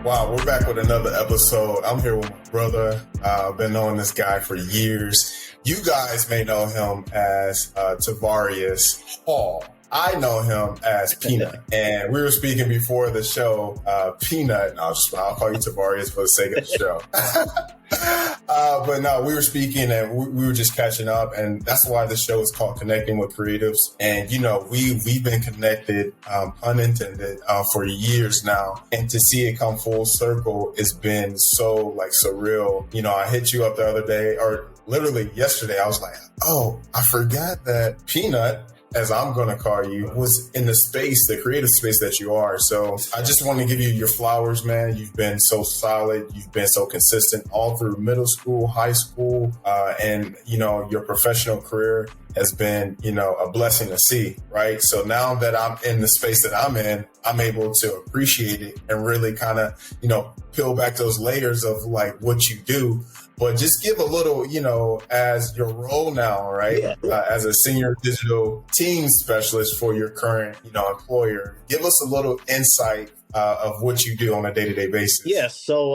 Wow, we're back with another episode. I'm here with my brother. I've been knowing this guy for years. You guys may know him as Tavarius Hall. I know him as Peanut. And we were speaking before the show, Peanut. I'll call you Tavarius for the sake of the show. But no, we were speaking and we were just catching up, and that's why the show is called Connecting with Creatives. And we've been connected, unintended, for years now, and to see it come full circle has been so surreal. I hit you up the other day, or literally yesterday. I was like, oh, I forgot that Peanut, as I'm going to call you, was in the space, the creative space that you are. So I just want to give you your flowers, man. You've been so solid. You've been so consistent all through middle school, high school, and, your professional career has been, a blessing to see, right? So now that I'm in the space that I'm in, I'm able to appreciate it and really kind of, peel back those layers of what you do. But just give a little, as your role now, right? Yeah. As a senior digital team specialist for your current, employer, give us a little insight of what you do on a day-to-day basis. Yeah, so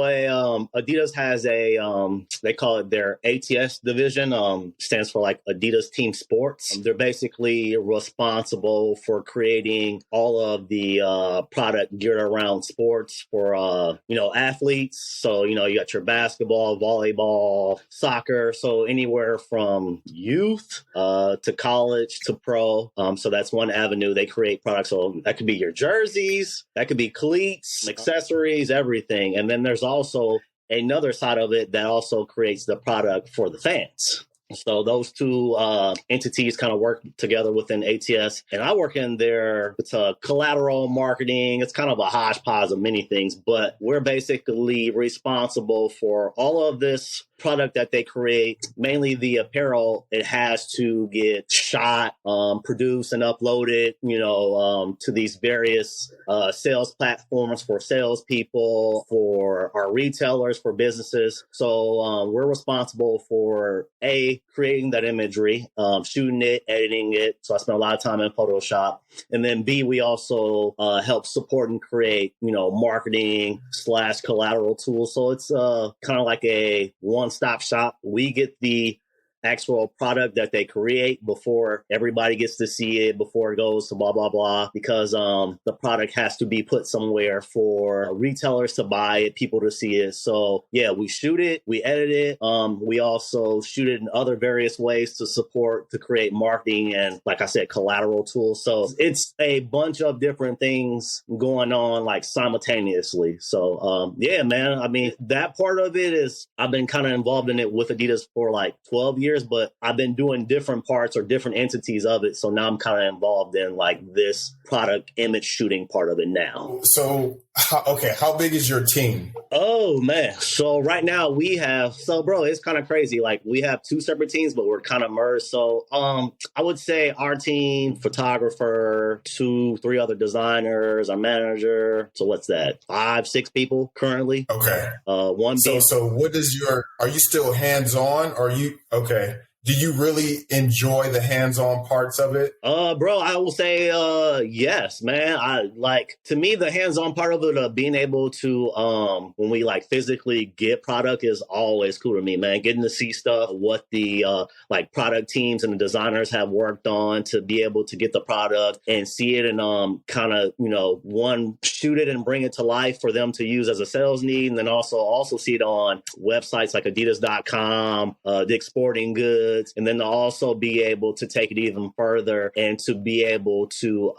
Adidas has they call it their ATS division, stands for Adidas Team Sports. They're basically responsible for creating all of the product geared around sports for, athletes. So, you got your basketball, volleyball, soccer. So anywhere from youth to college to pro. So that's one avenue. They create products. So that could be your jerseys, that could be cleats, accessories, everything. And then there's also another side of it that also creates the product for the fans. So those two entities kind of work together within ATS. And I work in there. It's a collateral marketing. It's kind of a hodgepodge of many things, but we're basically responsible for all of this product that they create, mainly the apparel. It has to get shot, produced, and uploaded, to these various sales platforms for salespeople, for our retailers, for businesses. So we're responsible for creating that imagery, shooting it, editing it. So I spend a lot of time in Photoshop. And then B, we also help support and create, marketing / collateral tools. So it's kind of like a one-stop shop. We get the actual product that they create before everybody gets to see it, before it goes to blah, blah, blah, because the product has to be put somewhere for retailers to buy it, people to see it. So yeah, we shoot it, we edit it. We also shoot it in other various ways to create marketing and, like I said, collateral tools. So it's a bunch of different things going on simultaneously. So yeah, man, I mean, that part of it is, I've been kind of involved in it with Adidas for 12 years, but I've been doing different parts or different entities of it. So now I'm kind of involved in this product image shooting part of it now. So, how big is your team? Oh, man. So right now bro, it's kind of crazy. We have two separate teams, but we're kind of merged. So I would say our team, photographer, 2-3 other designers, our manager. So what's that? 5-6 people currently. Okay. One. So what is are you still hands-on? Or are you, okay. Do you really enjoy the hands-on parts of it? Bro, I will say, yes, man. To me, the hands-on part of it, being able to, when we physically get product is always cool to me, man. Getting to see stuff, what the, product teams and the designers have worked on to be able to get the product and see it and, kind of, one, shoot it and bring it to life for them to use as a sales need. And then also see it on websites like Adidas.com, Dick's Sporting Goods. And then to also be able to take it even further and to be able to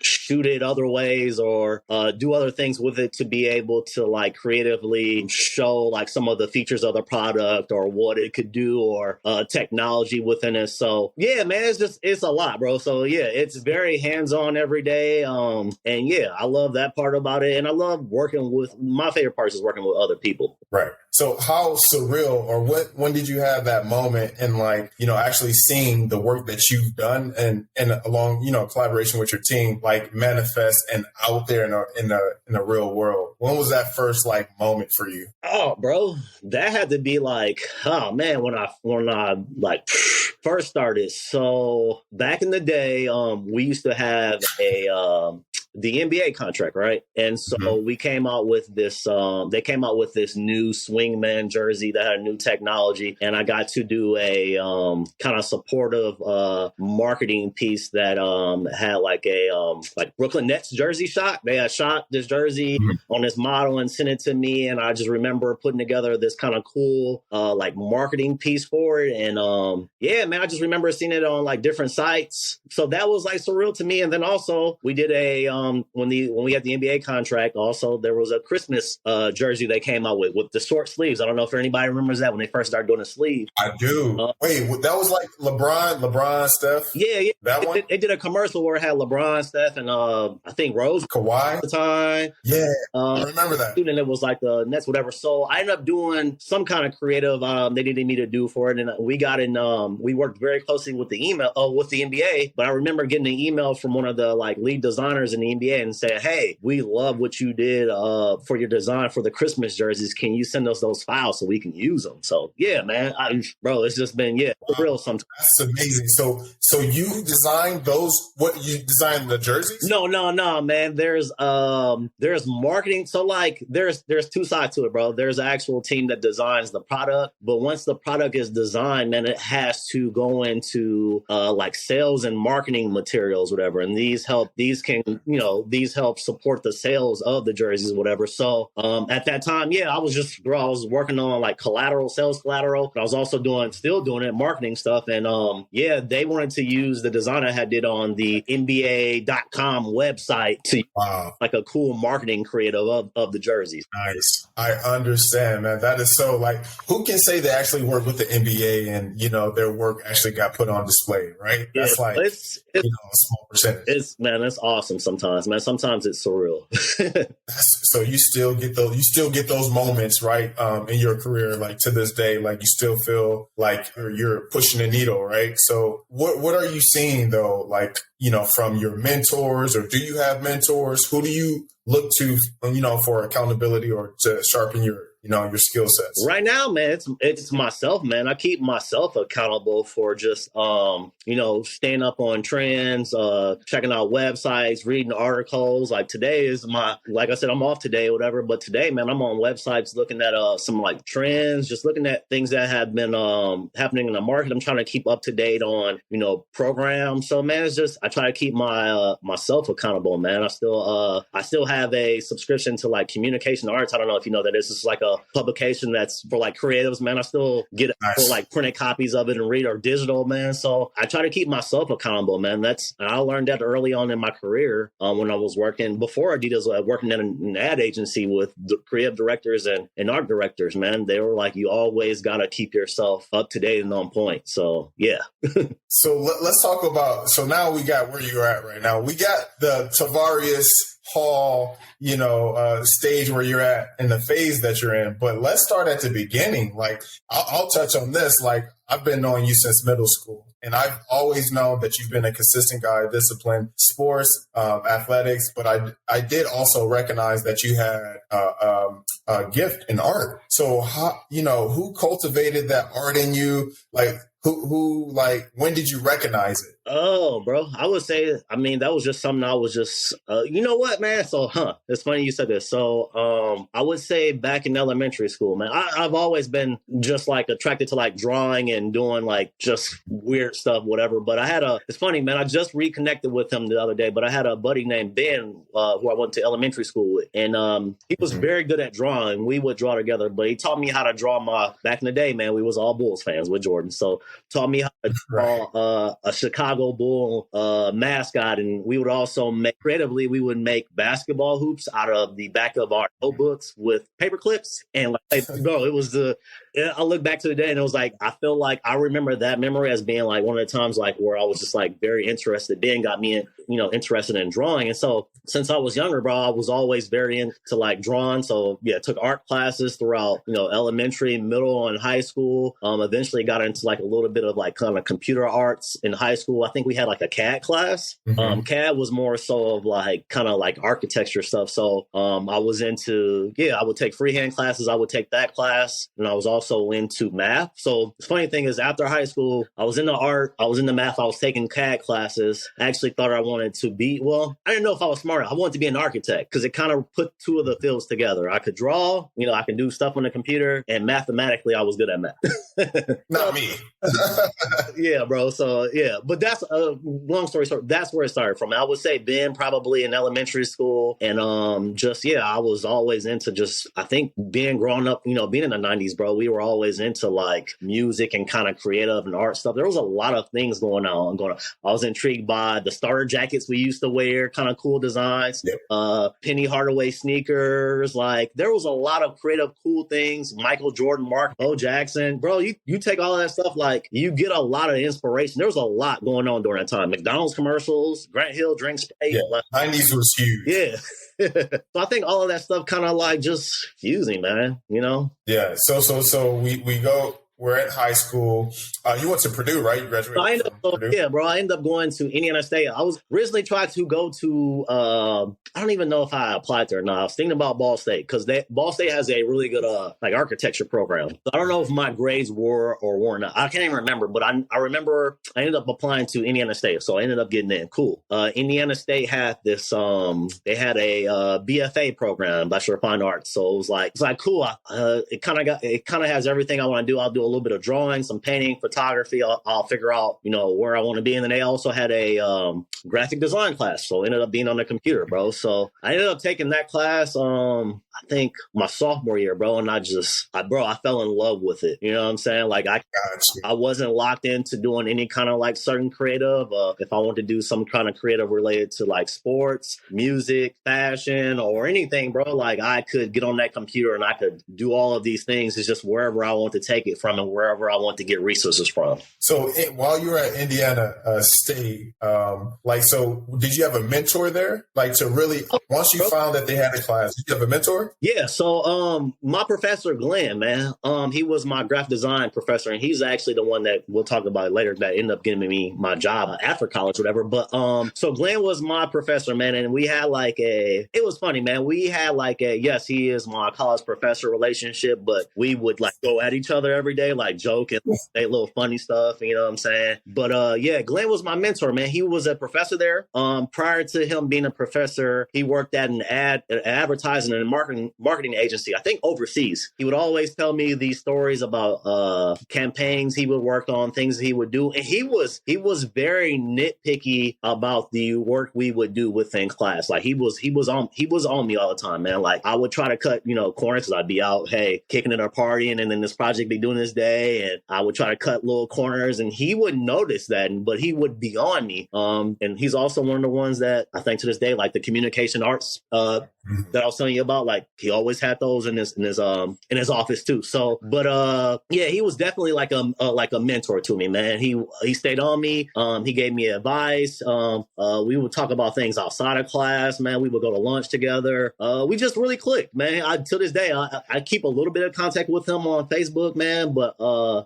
shoot it other ways or do other things with it to be able to creatively show some of the features of the product or what it could do or technology within it. So yeah, man, it's a lot, bro. So yeah, it's very hands-on every day. And yeah, I love that part about it. And I love my favorite part is working with other people. Right. So how surreal, or when did you have that moment in actually seeing the work that you've done and along, collaboration with your team, manifest and out there in the real world? When was that first moment for you? Oh, bro, that had to be oh man, when I first started. So back in the day, we used to have the NBA contract, right? And so we came out with this, they came out with this new swingman jersey that had a new technology. And I got to do a kind of supportive marketing piece that had like a like Brooklyn Nets jersey shot. They had shot this jersey on this model and sent it to me. And I just remember putting together this kind of cool like marketing piece for it. And yeah, man, I just remember seeing it on like different sites. So that was like surreal to me. And then also we did a when we had the NBA contract, also there was a Christmas jersey they came out with the short sleeves. I don't know if anybody remembers that when they first started doing the sleeve. I do. Wait, that was like LeBron, Steph? Yeah. That one? They did a commercial where it had LeBron, Steph, and I think Rose. Kawhi? At the time. Yeah, I remember that. And it was like the Nets, whatever. So I ended up doing some kind of creative they needed me to do for it. And we got in, we worked very closely with the with the NBA. But I remember getting an email from one of the like lead designers in the NBA and saying, hey, we love what you did for your design for the Christmas jerseys. Can you send us those files so we can use them? So yeah, man, bro, it's just been, real sometimes. That's amazing. So you designed those, what you designed the jerseys? No, man. There's marketing. So like there's two sides to it, bro. There's an actual team that designs the product, but once the product is designed, man, it has to go into like sales and marketing materials, whatever. And these help support the sales of the jerseys, whatever. So at that time, I was working on like sales collateral, but I was also still doing it, marketing stuff. And they wanted to use the design I had did on the NBA.com website to like a cool marketing creative of the jerseys. Nice. I understand, man. That is so like, who can say they actually work with the NBA and, their work actually got put on display, right? That's like, a small percentage. It's awesome sometimes, man. Sometimes it's surreal. So you still get those moments, right? In your career, like to this day, like you still feel like you're pushing the needle, right? So what are you seeing though? Like, from your mentors, or do you have mentors? Who do you look to, for accountability or to sharpen your skill sets? Right now, man, it's myself, man. I keep myself accountable for just, staying up on trends, checking out websites, reading articles. Like today is like I said, I'm off today or whatever. But today, man, I'm on websites looking at some like trends, just looking at things that have been happening in the market. I'm trying to keep up to date on, programs. So, man, it's just I try to keep myself accountable, man. I still have a subscription to like Communication Arts. I don't know if you know that this is like a publication that's for like creatives, man. I still get for like printed copies of it and read, or digital, man. So I try to keep myself accountable, man. I learned that early on in my career when I was working before Adidas, working at an ad agency with the creative directors and art directors, man. They were like, you always got to keep yourself up to date and on point. So yeah. So let's talk about, so now we got where you're at right now. We got the Tavarius Hall, stage where you're at in the phase that you're in. But let's start at the beginning. Like, I'll touch on this. Like, I've been knowing you since middle school, and I've always known that you've been a consistent guy, disciplined, sports, athletics. But I did also recognize that you had a gift in art. So, who cultivated that art in you? Like, when did you recognize it? Oh, bro, I would say, that was just something I was just, you know what, man? So, it's funny you said this. So, I would say back in elementary school, man, I've always been just like attracted to like drawing and doing like just weird stuff, whatever. But it's funny, man, I just reconnected with him the other day, but I had a buddy named Ben, who I went to elementary school with. And he was very good at drawing. We would draw together, but he taught me how to draw back in the day, man, we was all Bulls fans with Jordan. So taught me how to draw a Chicago Bull mascot, and we would also make basketball hoops out of the back of our notebooks with paper clips. And like, bro, it was I look back to the day and it was like, I feel like I remember that memory as being like one of the times like where I was just like very interested. Ben got me interested in drawing. And so since I was younger, bro, I was always very into like drawing. So yeah, took art classes throughout, elementary, middle, and high school. Eventually got into like a little bit of like kind of computer arts in high school. I think we had like a CAD class. CAD was more so of like kind of like architecture stuff. So I was into, I would take freehand classes. I would take that class. And I was also also into math. So the funny thing is, after high school, I was into art, I was into math, I was taking CAD classes. I actually thought I wanted to be, well, I didn't know if I was smart. I wanted to be an architect because it kind of put two of the fields together. I could draw, I could do stuff on the computer, and mathematically, I was good at math. Not me. Yeah, bro. So yeah, but that's a long story short. That's where it started from. I would say being probably in elementary school, and I was always into I think being growing up, being in the 90s, bro. We were always into like music and kind of creative and art stuff. There was a lot of things going on. I was intrigued by the starter jackets we used to wear, kind of cool designs. Yep. Penny Hardaway sneakers. Like there was a lot of creative, cool things. Michael Jordan, Mark O. Jackson, bro. You take all of that stuff, like you get a lot of inspiration. There was a lot going on during that time. McDonald's commercials, Grant Hill drinks. Yeah, 90s was huge. Yeah. So I think all of that stuff kind of like just fusing, man, Yeah. So we go. We're at high school. You went to Purdue, right? You graduated from Purdue? Yeah, bro. I ended up going to Indiana State. I was originally trying to go to, I don't even know if I applied there or not. I was thinking about Ball State because Ball State has a really good like architecture program. So I don't know if my grades were or were not. I can't even remember, but I remember I ended up applying to Indiana State. So I ended up getting in. Cool. Indiana State had this, they had a BFA program, Bachelor of Fine Arts. So it's like cool. It kind of has everything I want to do. I'll do a little bit of drawing, some painting, photography. I'll figure out, where I want to be. And then they also had a graphic design class. So ended up being on the computer, bro. So I ended up taking that class, I think my sophomore year, bro. And I fell in love with it. You know what I'm saying? Like I wasn't locked into doing any kind of like certain creative. If I want to do some kind of creative related to like sports, music, fashion, or anything, bro, like I could get on that computer and I could do all of these things. It's just wherever I want to take it from and wherever I want to get resources from. So while you were at Indiana State, so did you have a mentor there? Like to really, once you found that they had a class, did you have a mentor? Yeah. So my professor, Glenn, man, he was my graphic design professor, and he's actually the one that we'll talk about later that ended up getting me my job after college, whatever. But so Glenn was my professor, man, and we had it was funny, man. We had yes, he is my college professor relationship, but we would like go at each other every day, like joke and say little funny stuff, you know what I'm saying? But yeah, Glenn was my mentor, man. He was a professor there. Prior to him being a professor, he worked at an advertising and marketing agency, I think overseas. He would always tell me these stories about campaigns he would work on, things he would do. And he was very nitpicky about the work we would do within class. Like he was on me all the time, man. Like I would try to cut, corners because I'd be out, hey, kicking it or partying, and then this project be doing this day, and I would try to cut little corners, and he wouldn't notice that, but he would be on me. And he's also one of the ones that I think to this day, like the communication arts that I was telling you about, like he always had those in his office too. So, but yeah, he was definitely like a mentor to me, man. He stayed on me. He gave me advice. We would talk about things outside of class, man. We would go to lunch together. We just really clicked, man. To this day, I keep a little bit of contact with him on Facebook, man. But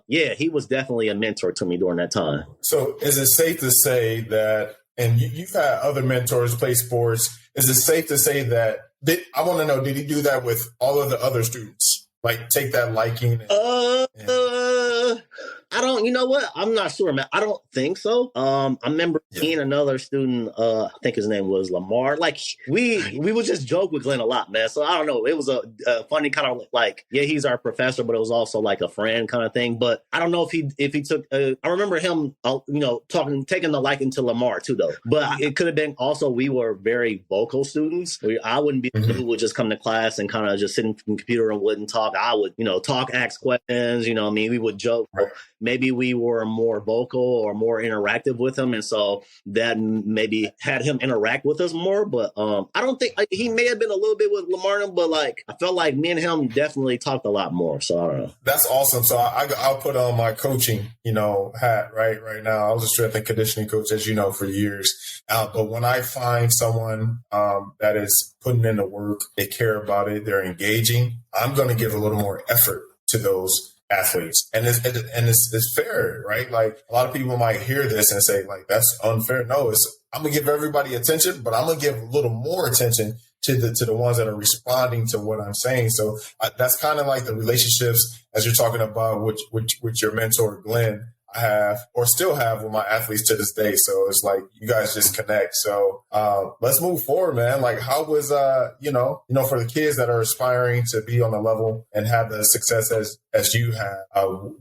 yeah, he was definitely a mentor to me during that time. So is it safe to say that, and you've had other mentors play sports, is it safe to say that, I want to know, did he do that with all of the other students? Like take that liking? I don't, you know what? I'm not sure, man. I don't think so. I remember seeing another student, I think his name was Lamar. Like we would just joke with Glenn a lot, man. So I don't know. It was a funny kind of like, yeah, he's our professor, but it was also like a friend kind of thing. But I don't know if he took, I remember him, taking the liking to Lamar too, though. But it could have been also, we were very vocal students. I wouldn't be the who would just come to class and kind of just sit in the computer and wouldn't talk. I would, talk, ask questions, we would joke. Right. Maybe we were more vocal or more interactive with him. And so that maybe had him interact with us more. But I don't think he may have been a little bit with Lamar, but like I felt like me and him definitely talked a lot more. So I don't know. That's awesome. So I'll put on my coaching, hat right now. I was a strength and conditioning coach, as you know, for years. But when I find someone that is putting in the work, they care about it, they're engaging, I'm going to give a little more effort to those athletes. And it's fair, right? Like a lot of people might hear this and say like, that's unfair. No, I'm going to give everybody attention, but I'm going to give a little more attention to the ones that are responding to what I'm saying. So that's kind of like the relationships as you're talking about with your mentor, Glenn. I have or still have with my athletes to this day. So it's like you guys just connect. So let's move forward, man. Like how was for the kids that are aspiring to be on the level and have the success as you have,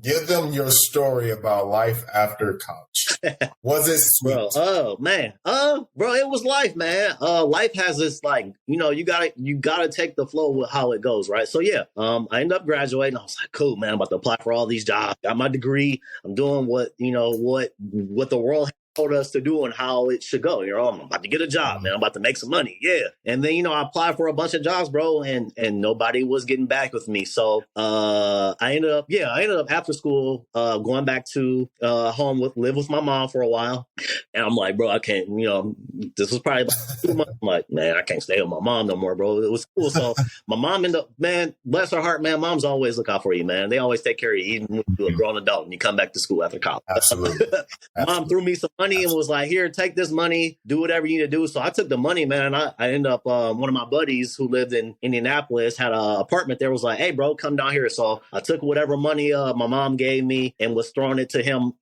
give them your story about life after college. Was it sweet? Bro, oh man. Bro, it was life, man. Life has this like, you gotta take the flow with how it goes, right? So yeah, I ended up graduating. I was like, cool, man, I'm about to apply for all these jobs. Got my degree. I'm doing what the world told us to do and how it should go. I'm about to get a job, man. I'm about to make some money. Yeah. And then, I applied for a bunch of jobs, bro, and nobody was getting back with me. So I ended up after school going back to home live with my mom for a while. And I'm like, bro, I can't, this was probably about 2 months. I'm like, man, I can't stay with my mom no more, bro. It was cool. So my mom ended up, man, bless her heart, man, moms always look out for you, man. They always take care of you, even when you're a grown adult and you come back to school after college. Absolutely. Mom threw me some money and was like, here, take this money, do whatever you need to do. So I took the money, man. And I ended up, one of my buddies who lived in Indianapolis had an apartment there, was like, hey, bro, come down here. So I took whatever money my mom gave me and was throwing it to him,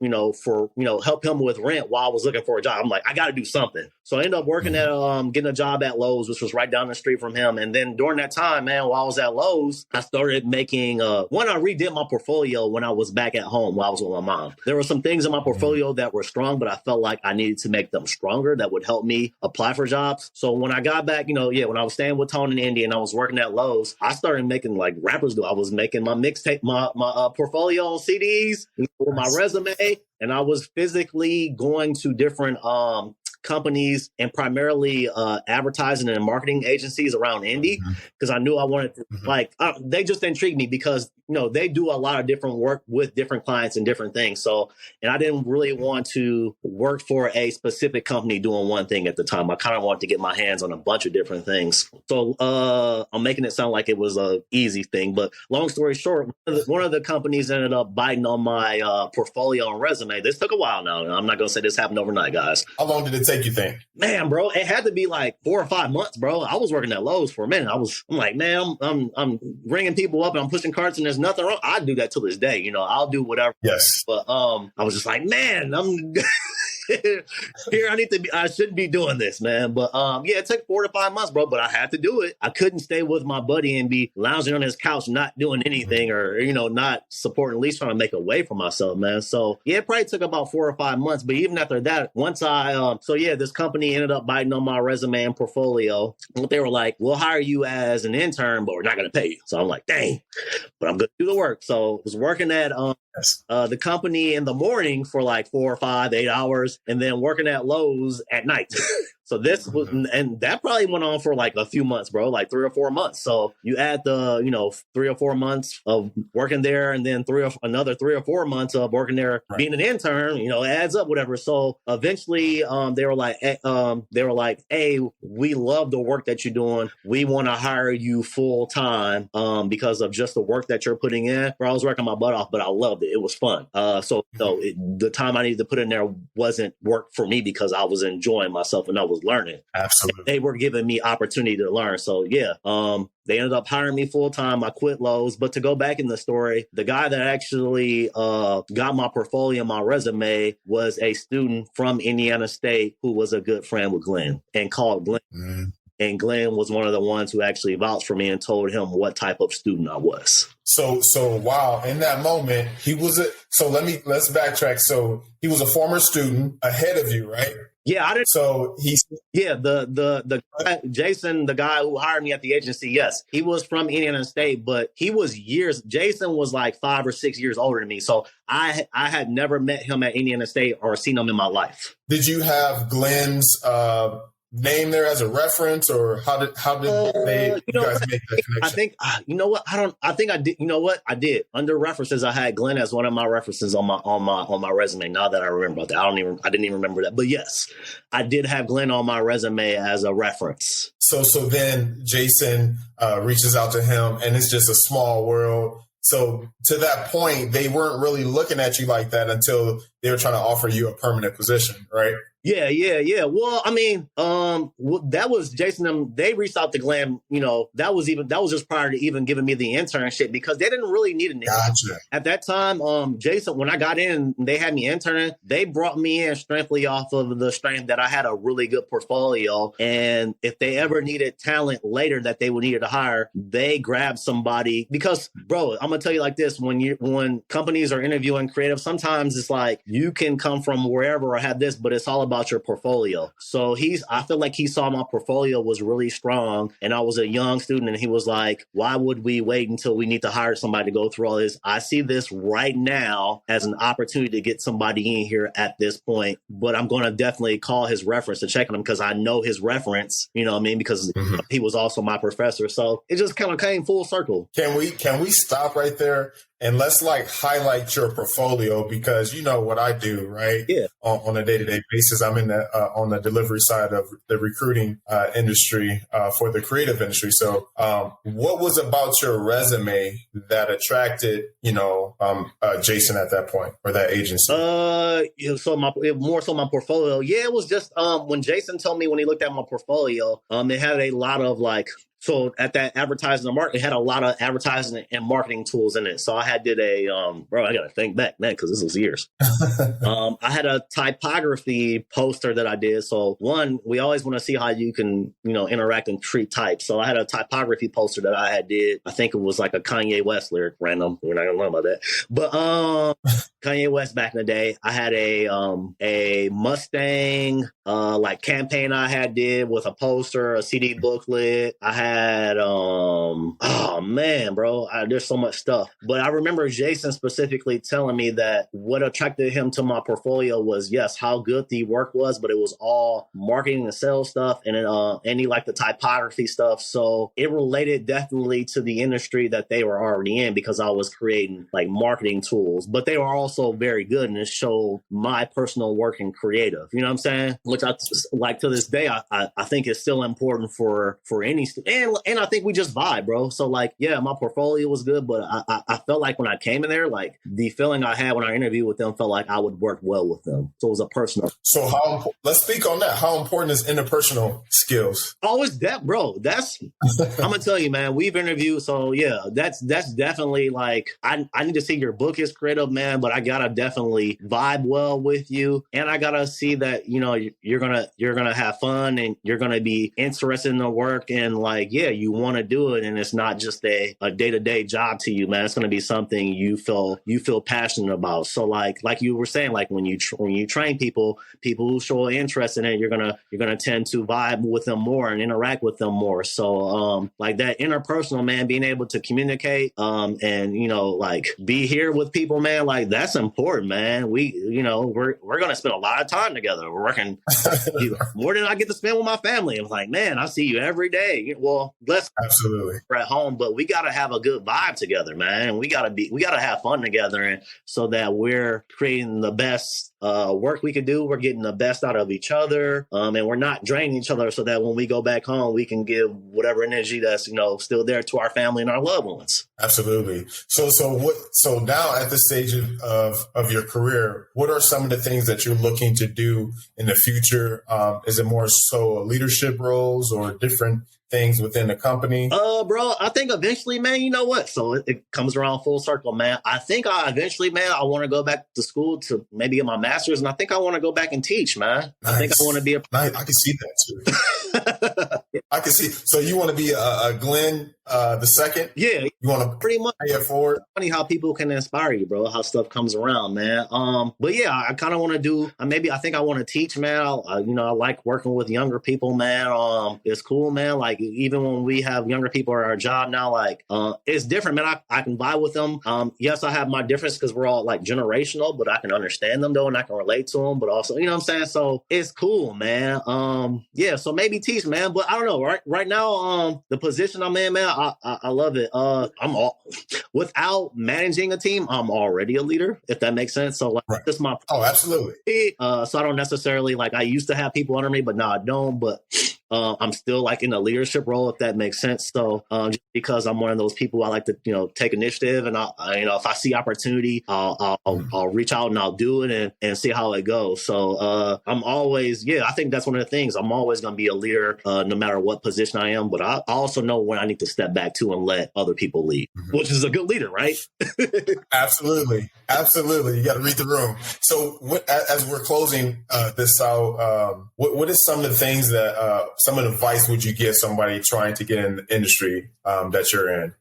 for, help him with rent while I was looking for a job. I'm like, I got to do something. So I ended up working at, getting a job at Lowe's, which was right down the street from him. And then during that time, man, while I was at Lowe's, I started making, I redid my portfolio when I was back at home while I was with my mom. There were some things in my portfolio that were strong, but I felt like I needed to make them stronger that would help me apply for jobs. So when I got back, when I was staying with Tone in Indy and I was working at Lowe's, I started making like rappers do. I was making my mixtape, my portfolio on CDs with my resume, and I was physically going to different companies and primarily advertising and marketing agencies around Indy because I knew I wanted to they just intrigued me because they do a lot of different work with different clients and different things. So, and I didn't really want to work for a specific company doing one thing at the time. I kind of wanted to get my hands on a bunch of different things. So I'm making it sound like it was a easy thing, but long story short, one of the companies ended up biting on my portfolio and resume. This took a while now. I'm not going to say this happened overnight, guys. How long did it take, you think? Man, bro, it had to be like 4 or 5 months, bro. I was working at Lowe's for a minute. I'm like, man, I'm ringing people up and I'm pushing carts and there's nothing wrong. I do that to this day. I'll do whatever. Yes. But I was just like, man, I'm here. I shouldn't be doing this, man. But it took 4 to 5 months, bro. But I had to do it. I couldn't stay with my buddy and be lounging on his couch, not doing anything or, not supporting, at least trying to make a way for myself, man. So it probably took about 4 or 5 months. But even after that, once this company ended up biting on my resume and portfolio. They were like, we'll hire you as an intern, but we're not going to pay you. So I'm like, dang, but I'm going to do the work. So I was working at the company in the morning for like 4 or 5, 8 hours, and then working at Lowe's at night. So this was, and that probably went on for like a few months, bro, like 3 or 4 months. So you add the, 3 or 4 months of working there and then another 3 or 4 months of working there, being an intern, it adds up, whatever. So eventually they were like, hey, we love the work that you're doing. We want to hire you full time because of just the work that you're putting in. Bro, I was working my butt off, but I loved it. It was fun. The time I needed to put in there wasn't work for me because I was enjoying myself and I was learning. Absolutely. They were giving me opportunity to learn. So they ended up hiring me full time. I quit Lowe's. But to go back in the story, the guy that actually got my portfolio, my resume, was a student from Indiana State who was a good friend with Glenn and called Glenn. Mm-hmm. And Glenn was one of the ones who actually vouched for me and told him what type of student I was. So wow, in that moment, let's backtrack. So he was a former student ahead of you, right? Yeah, I didn't. So the guy, Jason, the guy who hired me at the agency, yes, he was from Indiana State, but he was Jason was like 5 or 6 years older than me. So I had never met him at Indiana State or seen him in my life. Did you have Glenn's name there as a reference, or how did you guys make that connection? I think I did. You know what? I did. Under references, I had Glenn as one of my references on my resume. Now that I remember about that, I didn't even remember that. But yes, I did have Glenn on my resume as a reference. So then Jason reaches out to him, and it's just a small world. So to that point, they weren't really looking at you like that until they were trying to offer you a permanent position, right? Yeah. Well, I mean, that was Jason. They reached out to Glenn. That was just prior to even giving me the internship because they didn't really need an intern. Gotcha. At that time. Jason, when I got in, they had me interning. They brought me in strictly off of the strength that I had a really good portfolio, and if they ever needed talent later that they would need to hire, they grabbed somebody. Because, bro, I'm gonna tell you like this: when companies are interviewing creative, sometimes it's like you can come from wherever or have this, but it's all about your portfolio. So I feel like he saw my portfolio was really strong and I was a young student, and he was like, why would we wait until we need to hire somebody to go through all this? I see this right now as an opportunity to get somebody in here at this point, but I'm going to definitely call his reference to check on him because I know his reference, you know what I mean? Because he was also my professor. So it just kind of came full circle. Can we stop right there? And let's highlight your portfolio because you know what I do, right? Yeah. On a day-to-day basis, I'm in on the delivery side of the recruiting industry for the creative industry. So, what was about your resume that attracted, Jason at that point or that agency? More so my portfolio. Yeah, it was just when Jason told me when he looked at my portfolio, it had a lot of So at that advertising and marketing, it had a lot of advertising and marketing tools in it. So I did I got to think back, man, because this was years. I had a typography poster that I did. So one, we always want to see how you can, interact and treat type. So I had a typography poster that I did. I think it was like a Kanye West lyric, random. We're not going to learn about that. But Kanye West back in the day, I had a Mustang campaign I did with a poster, a CD booklet. I had oh man, bro, there's so much stuff. But I remember Jason specifically telling me that what attracted him to my portfolio was, yes, how good the work was, but it was all marketing and sales stuff, and he liked the typography stuff. So it related definitely to the industry that they were already in because I was creating marketing tools, but they were also very good, and it showed my personal work in creative. You know what I'm saying? Which I to this day, I think is still important for any student. And I think we just vibe, bro. So yeah, my portfolio was good, but I felt like when I came in there, the feeling I had when I interviewed with them felt like I would work well with them. So it was a personal. So let's speak on that. How important is interpersonal skills? Oh, it's that, bro. That's, I'm going to tell you, man, we've interviewed. So yeah, that's definitely I need to see your book is creative, man, but I got to definitely vibe well with you. And I got to see that, you're going to have fun and you're going to be interested in the work and yeah, you want to do it, and it's not just a day-to-day job to you, man. It's going to be something you feel passionate about. So like you were saying, when you train people who show interest in it, you're gonna tend to vibe with them more and interact with them more. So that interpersonal, man, being able to communicate and be here with people, man, that's important, man. We're gonna spend a lot of time together. We're working more than I get to spend with my family. I'm like, man, I see you every day. Well, absolutely we're at home, but we got to have a good vibe together, man. We got to have fun together, and so that we're creating the best work we could do. We're getting the best out of each other, and we're not draining each other, so that when we go back home, we can give whatever energy that's still there to our family and our loved ones. Absolutely. So now at this stage of your career, what are some of the things that you're looking to do in the future? Is it more so leadership roles or different things within the company? Bro, I think eventually, man, you know what? So it comes around full circle, man. I think I want to go back to school to maybe get my master's, and I think I want to go back and teach, man. Nice. I think I want to be I can see that too. I can see. So you want to be a Glenn the second? Yeah. You want to pretty much pay it forward? Funny how people can inspire you, bro, how stuff comes around, man. But yeah, I kind of want to do, I think I want to teach, man. I like working with younger people, man. It's cool, man. Even when we have younger people at our job now, it's different, man. I can vibe with them. Yes, I have my difference because we're all generational, but I can understand them though, and I can relate to them, but also, you know what I'm saying? So it's cool, man. Yeah, so maybe teach, man, but I don't know. Right now, the position I'm in, man, I love it. Without managing a team, I'm already a leader, if that makes sense. So right. That's my. Oh, absolutely. So I don't necessarily I used to have people under me, but now I don't. But I'm still like in a leadership role, if that makes sense. So just because I'm one of those people, I like to, take initiative, and if I see opportunity, I'll reach out and I'll do it and see how it goes. So I'm always, I think that's one of the things. I'm always going to be a leader, no matter what position I am. But I also know when I need to step back too and let other people lead, which is a good leader, right? Absolutely. You got to read the room. So as we're closing this out, what is some of the things that some of the advice would you give somebody trying to get in the industry that you're in?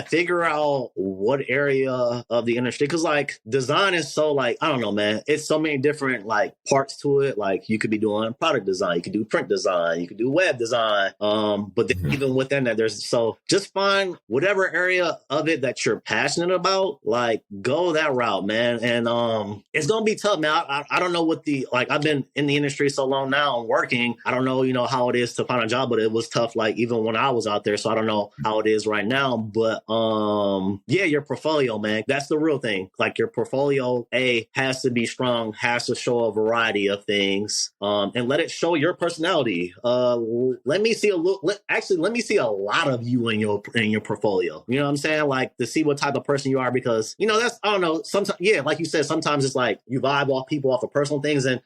Figure out what area of the industry, because like design is so like, I don't know, man, it's so many different like parts to it. Like you could be doing product design, you could do print design, you could do web design, but then even within that, so just find whatever area of it that you're passionate about, like go that route, man. And it's gonna be tough, man. I don't know what I've been in the industry so long now and working, I don't know how it is to find a job, but it was tough like even when I was out there, so I don't know how it is right now. But your portfolio, man, that's the real thing. Like your portfolio has to be strong, has to show a variety of things, and let it show your personality. Let me see a lot of you in your portfolio. You know what I'm saying? Like to see what type of person you are, because that's, I don't know, sometimes, like you said, sometimes it's like you vibe off people off of personal things, and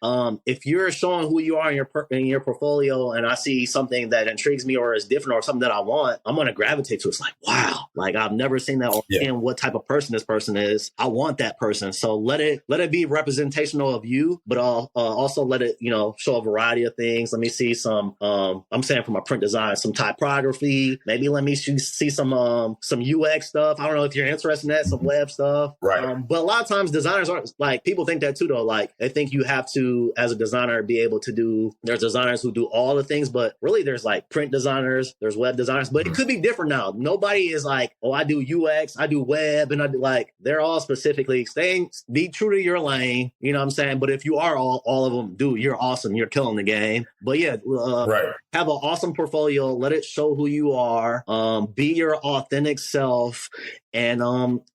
if you're showing who you are in your portfolio, and I see something that intrigues me or is different or something that I want, I'm gonna gravitate to it. It's like, wow, like I've never seen that, or and what type of person this person is. I want that person. So let it be representational of you, but also let it, show a variety of things. Let me see some, I'm saying from a print design, some typography, maybe let me see some UX stuff. I don't know if you're interested in that, some web stuff. Right. But a lot of times designers aren't, like, people think that too, though. Like they think you have to, as a designer, be able to do, there's designers who do all the things, but really there's like print designers, there's web designers, but it could be different now. Nobody is like, oh, I do UX, I do web, and I do, like, they're all specifically be true to your lane. You know what I'm saying? But if you are all of them, dude, you're awesome. You're killing the game. But right. Have an awesome portfolio. Let it show who you are. Be your authentic self. And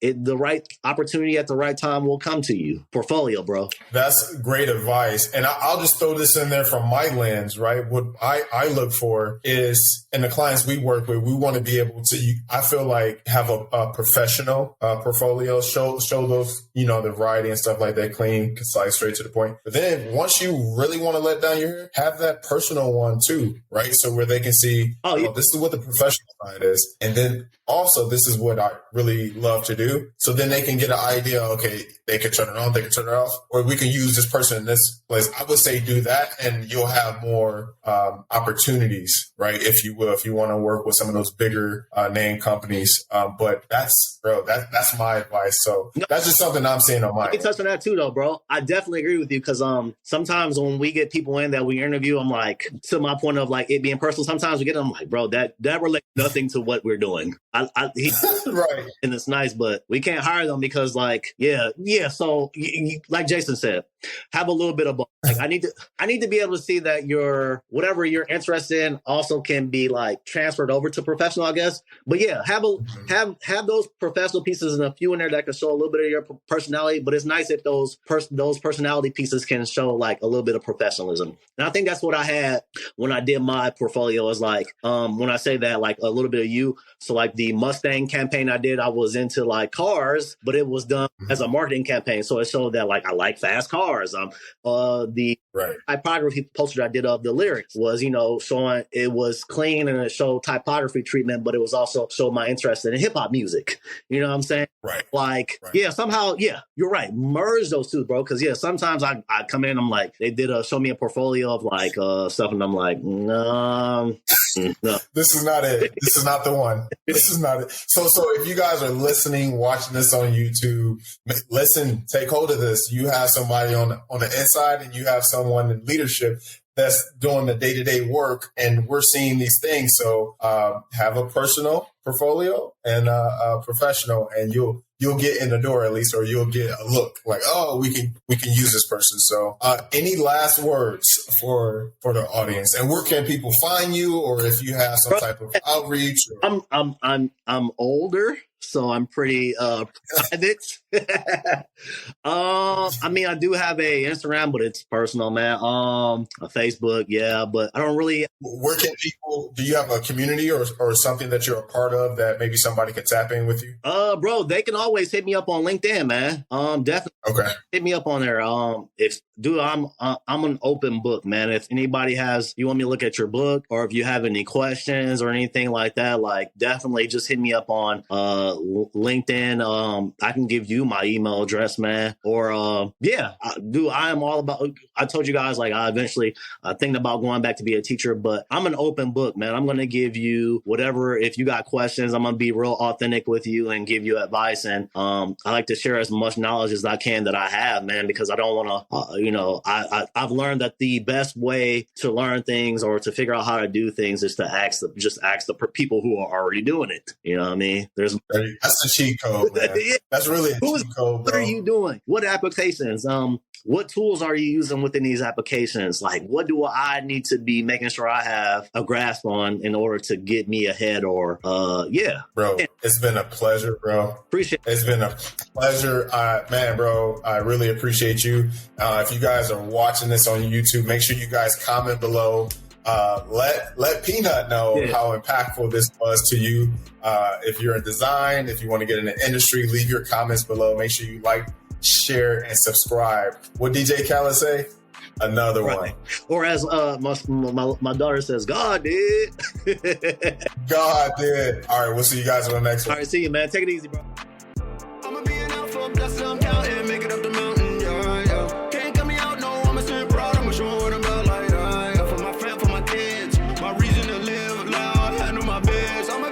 the right opportunity at the right time will come to you. Portfolio, bro. That's great advice. And I'll just throw this in there from my lens, right? What I look for is, in the clients we work with, we want to be able to, I feel like, have a professional portfolio, show those, the variety and stuff like that, clean, concise, straight to the point. But then once you really want to let down your hair, have that personal one too, right? So where they can see, this is what the professional side is. And then also, this is what I really love to do. So then they can get an idea, okay, they can turn it on, they can turn it off, or we can use this person in this place. I would say do that, and you'll have more opportunities, right? If you will, if you want to work with some of those bigger name companies. But that's my advice. So that's just something I'm seeing on my end. I can touch on that too, though, bro. I definitely agree with you, because sometimes when we get people in that we interview, I'm like, to my point of like it being personal, sometimes we get them like, bro, that relates nothing to what we're doing. Right. And it's nice, but we can't hire them because, like, so like Jason said, have a little bit of both. Like I need to be able to see that whatever you're interested in also can be like transferred over to professional, I guess. But have those professional pieces and a few in there that can show a little bit of your personality. But it's nice if those personality pieces can show like a little bit of professionalism. And I think that's what I had when I did my portfolio, is like when I say that, like a little bit of you. So like the Mustang campaign I did, I was into like cars, but it was done as a marketing campaign. So it showed that like I like fast cars. The typography poster I did of the lyrics was, showing it was clean and it showed typography treatment, but it was also showed my interest in hip hop music. You know what I'm saying? Right. Like, somehow, you're right. Merge those two, bro. Because sometimes I come in, I'm like, they did show me a portfolio of like stuff, and I'm like, no. This is not it. This is not the one. This is not it. So if you guys are listening, watching this on YouTube, listen, take hold of this. You have somebody on the inside, and you have someone in leadership that's doing the day-to-day work, and we're seeing these things. So have a personal portfolio and a professional, and you'll get in the door at least, or you'll get a look like, oh, we can use this person. So any last words for the audience, and where can people find you, or if you have some type of outreach? I'm older, so I'm pretty private. I mean, I do have a Instagram, but it's personal, man. A Facebook, yeah, but I don't really. Where can people? Do you have a community or something that you're a part of that maybe somebody could tap in with you? Bro, they can always hit me up on LinkedIn, man. Definitely. Okay. Hit me up on there. I'm an open book, man. If anybody you want me to look at your book, or if you have any questions or anything like that, like definitely just hit me up on LinkedIn. I can give you my email address, man. Or I am all about. I told you guys, like, I eventually thinking about going back to be a teacher, but I'm an open book, man. I'm gonna give you whatever. If you got questions, I'm gonna be real authentic with you and give you advice. And I like to share as much knowledge as I can that I have, man, because I don't want to. I've learned that the best way to learn things or to figure out how to do things is to ask the people who are already doing it. You know what I mean? That's the cheat code, man. Yeah. That's really a cheat code, bro. What are you doing? What applications? What tools are you using within these applications? Like, what do I need to be making sure I have a grasp on in order to get me ahead? Or, Bro, it's been a pleasure, bro. Appreciate it. It's been a pleasure. Man, bro, I really appreciate you. If you guys are watching this on YouTube, make sure you guys comment below. Let Peanut know how impactful this was to you. If you're in design, if you want to get in the industry, leave your comments below. Make sure you like, share, and subscribe. What DJ Khaled say? Another one. Or as my daughter says, God did. God did. All right, we'll see you guys on the next one. All right, see you, man. Take it easy, bro. I'ma be an alpha, bless I'm counting, make it up the mountain, yeah. Can't cut me out, no, I'ma stand proud, I'ma show what I'm about, like, yeah. For my fam, for my kids, my reason to live loud, handle my biz, I'ma